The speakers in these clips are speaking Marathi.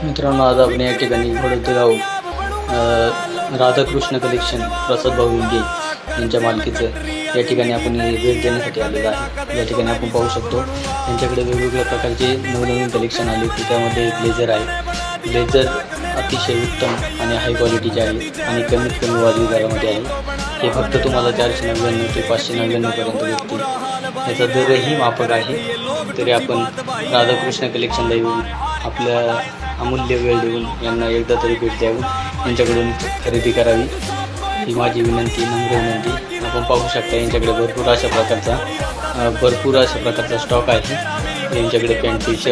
मित्रांनो, आज आपण या ठिकाणी वडोदगाव राधाकृष्ण कलेक्शन प्रसाद भाऊ विंगे यांच्या मालकीचं या ठिकाणी आपण भेट देण्यासाठी आलेलो आहे। या ठिकाणी आपण पाहू शकतो त्यांच्याकडे वेगवेगळ्या प्रकारचे नवनवीन कलेक्शन आले की त्यामध्ये ब्लेझर आहे। ब्लेझर अतिशय उत्तम आणि हाय क्वालिटीचे आहे आणि कमीत कमी वाजवी दरामध्ये आहे। हे फक्त तुम्हाला 499 ते 599 पर्यंत भेटतील। याचा दरही माफक आहे। तरी आपण राधाकृष्ण कलेक्शनला येऊन आपल्या अमूल्य वेळ देऊन यांना एकदा तरी भेट द्यावी, यांच्याकडून खरेदी करावी ही माझी विनंती, नम्र विनंती। आपण पाहू शकता यांच्याकडे भरपूर अशा प्रकारचा स्टॉक आहे। यांच्याकडे पॅन्ट पीस,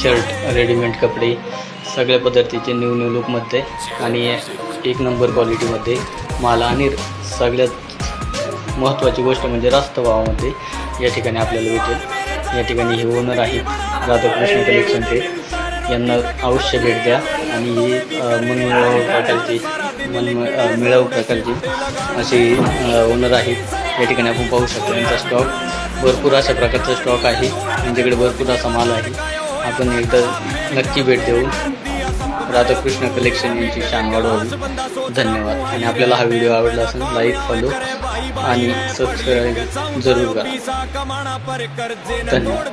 शर्ट रेडीमेड कपडे सगळ्या पद्धतीचे न्यू लुकमध्ये आणि एक नंबर क्वालिटीमध्ये माल आणि सगळ्यात महत्त्वाची गोष्ट म्हणजे रास्त भावामध्ये या ठिकाणी आपल्याला भेटेल। या ठिकाणी हे ओनर आहेत राधाकृष्ण कलेक्शनचे, यांना अवश्य भेट द्या आणि मिळावू प्रकारची असे ओनर आहेत। या ठिकाणी आपण पाहू शकतो यांचा स्टॉक भरपूर अशा प्रकारचा स्टॉक आहे। यांच्याकडे भरपूर असा माल आहे। आपण एकदा नक्की भेट देऊ। राधाकृष्ण कलेक्शन यांची शान वाढवावी। धन्यवाद। आणि आपल्याला हा व्हिडिओ आवडला असेल लाईक, फॉलो आणि सबस्क्राईब जरूर करा। धन्यवाद।